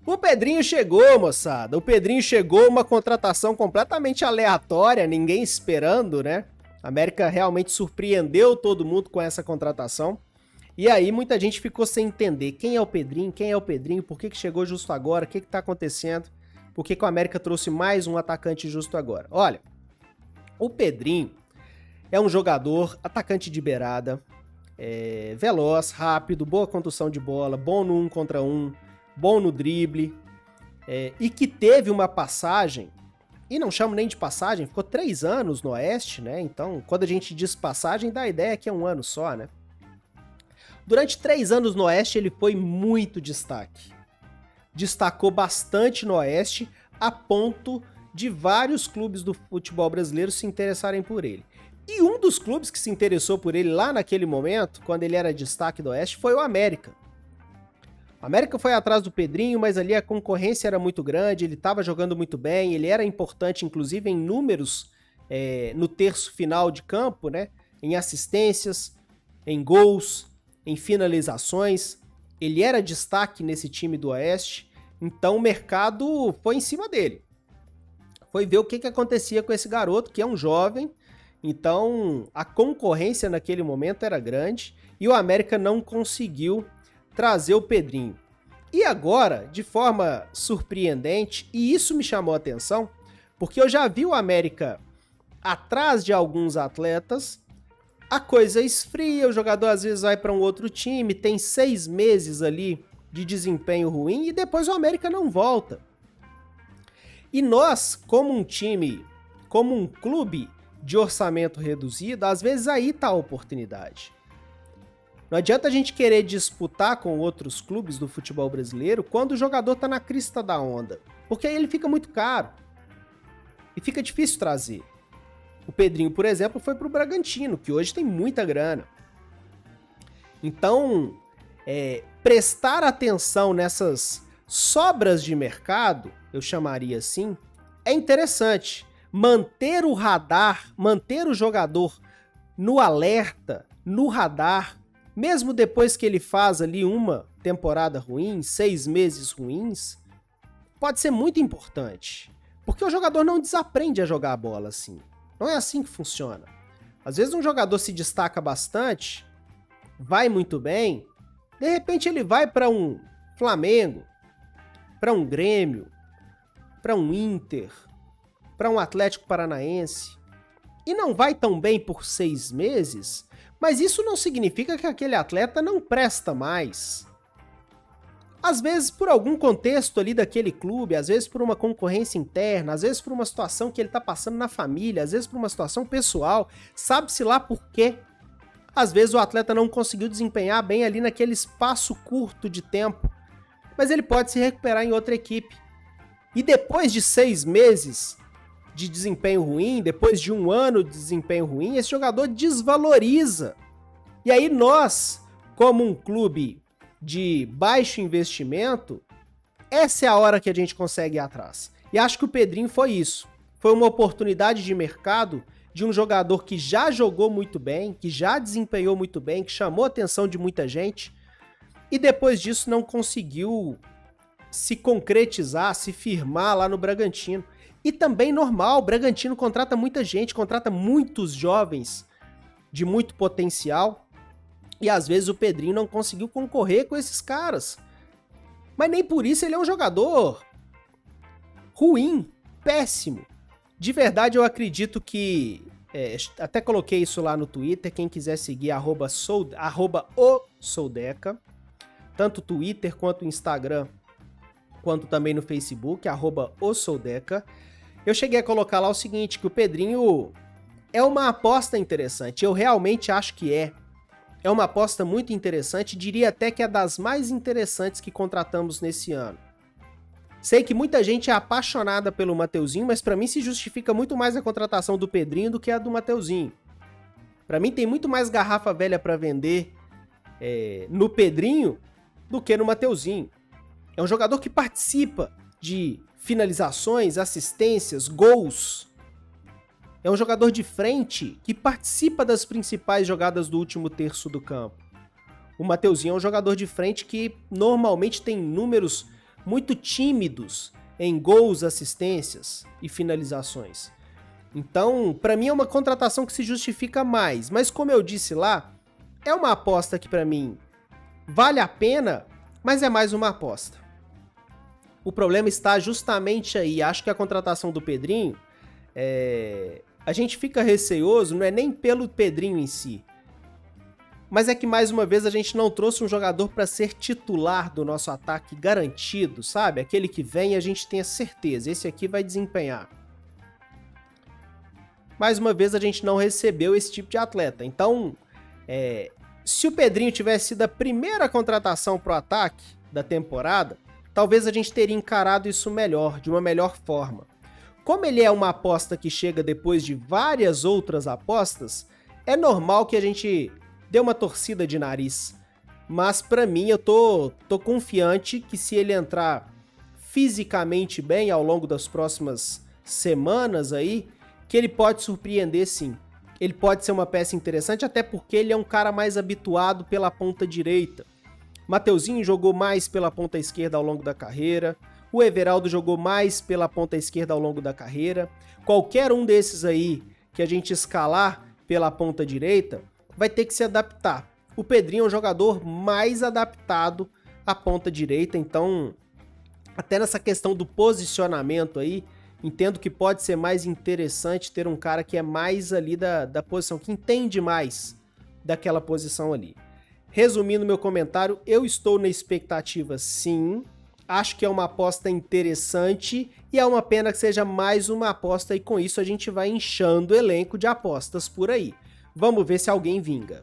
O Pedrinho chegou, moçada. O Pedrinho chegou, uma contratação completamente aleatória, ninguém esperando, né? A América realmente surpreendeu todo mundo com essa contratação. E aí muita gente ficou sem entender quem é o Pedrinho, por que chegou justo agora, o que tá acontecendo, por que o América trouxe mais um atacante justo agora. Olha, o Pedrinho é um jogador, atacante de beirada, veloz, rápido, boa condução de bola, bom no 1 contra 1, bom no drible, e que teve uma passagem, e não chamo nem de passagem, ficou 3 anos no Oeste, né? Então, quando a gente diz passagem, dá a ideia que é um ano só, né? Durante 3 anos no Oeste, ele foi muito destaque. Destacou bastante no Oeste, a ponto de vários clubes do futebol brasileiro se interessarem por ele. E um dos clubes que se interessou por ele lá naquele momento, quando ele era destaque do Oeste, foi o América. O América foi atrás do Pedrinho, mas ali a concorrência era muito grande, ele estava jogando muito bem, ele era importante, inclusive, em números no terço final de campo, né? Em assistências, em gols, em finalizações. Ele era destaque nesse time do Oeste, então o mercado foi em cima dele. Foi ver o que acontecia com esse garoto, que é um jovem. Então, a concorrência naquele momento era grande e o América não conseguiu trazer o Pedrinho. E agora, de forma surpreendente, e isso me chamou a atenção, porque eu já vi o América atrás de alguns atletas, a coisa esfria, o jogador às vezes vai para um outro time, tem 6 meses ali de desempenho ruim e depois o América não volta. E nós, como um time, como um clube de orçamento reduzido, às vezes aí tá a oportunidade. Não adianta a gente querer disputar com outros clubes do futebol brasileiro quando o jogador tá na crista da onda, porque aí ele fica muito caro e fica difícil trazer. O Pedrinho, por exemplo, foi pro Bragantino, que hoje tem muita grana. Então, prestar atenção nessas sobras de mercado, eu chamaria assim, é interessante. Manter o radar, manter o jogador no alerta, no radar, mesmo depois que ele faz ali uma temporada ruim, 6 meses ruins, pode ser muito importante. Porque o jogador não desaprende a jogar a bola assim. Não é assim que funciona. Às vezes um jogador se destaca bastante, vai muito bem, de repente ele vai para um Flamengo, para um Grêmio, para um Inter, para um Atlético Paranaense, e não vai tão bem por 6 meses, mas isso não significa que aquele atleta não presta mais. Às vezes por algum contexto ali daquele clube, às vezes por uma concorrência interna, às vezes por uma situação que ele tá passando na família, às vezes por uma situação pessoal, sabe-se lá por quê. Às vezes o atleta não conseguiu desempenhar bem ali naquele espaço curto de tempo, mas ele pode se recuperar em outra equipe. E depois de 6 meses de desempenho ruim, depois de 1 ano de desempenho ruim, esse jogador desvaloriza. E aí nós, como um clube de baixo investimento, essa é a hora que a gente consegue ir atrás. E acho que o Pedrinho foi isso. Foi uma oportunidade de mercado de um jogador que já jogou muito bem, que já desempenhou muito bem, que chamou a atenção de muita gente, e depois disso não conseguiu se concretizar, se firmar lá no Bragantino. E também normal, o Bragantino contrata muita gente, contrata muitos jovens de muito potencial, e às vezes o Pedrinho não conseguiu concorrer com esses caras. Mas nem por isso ele é um jogador ruim, péssimo. De verdade eu acredito que, até coloquei isso lá no Twitter, quem quiser seguir, @o_soldeca, tanto Twitter quanto Instagram, quanto também no Facebook, @o_soldeca. Eu cheguei a colocar lá o seguinte, que o Pedrinho é uma aposta interessante, eu realmente acho que é. É uma aposta muito interessante, diria até que é das mais interessantes que contratamos nesse ano. Sei que muita gente é apaixonada pelo Mateuzinho, mas pra mim se justifica muito mais a contratação do Pedrinho do que a do Mateuzinho. Pra mim tem muito mais garrafa velha pra vender no Pedrinho do que no Mateuzinho. É um jogador que participa de finalizações, assistências, gols. É um jogador de frente que participa das principais jogadas do último terço do campo. O Mateuzinho é um jogador de frente que normalmente tem números muito tímidos em gols, assistências e finalizações. Então, para mim é uma contratação que se justifica mais, mas como eu disse lá, é uma aposta que para mim vale a pena, mas é mais uma aposta. O problema está justamente aí. Acho que a contratação do Pedrinho, a gente fica receoso, não é nem pelo Pedrinho em si, mas é que mais uma vez a gente não trouxe um jogador para ser titular do nosso ataque garantido, sabe? Aquele que vem e a gente tem a certeza, esse aqui vai desempenhar. Mais uma vez a gente não recebeu esse tipo de atleta. Então, se o Pedrinho tivesse sido a primeira contratação pro ataque da temporada, talvez a gente teria encarado isso melhor, de uma melhor forma. Como ele é uma aposta que chega depois de várias outras apostas, é normal que a gente dê uma torcida de nariz. Mas pra mim, eu tô confiante que se ele entrar fisicamente bem ao longo das próximas semanas aí, que ele pode surpreender sim. Ele pode ser uma peça interessante, até porque ele é um cara mais habituado pela ponta direita. Mateuzinho jogou mais pela ponta esquerda ao longo da carreira. O Everaldo jogou mais pela ponta esquerda ao longo da carreira. Qualquer um desses aí que a gente escalar pela ponta direita vai ter que se adaptar. O Pedrinho é um jogador mais adaptado à ponta direita, então até nessa questão do posicionamento aí, entendo que pode ser mais interessante ter um cara que é mais ali da posição, que entende mais daquela posição ali. Resumindo meu comentário, eu estou na expectativa sim, acho que é uma aposta interessante e é uma pena que seja mais uma aposta e com isso a gente vai inchando o elenco de apostas por aí. Vamos ver se alguém vinga.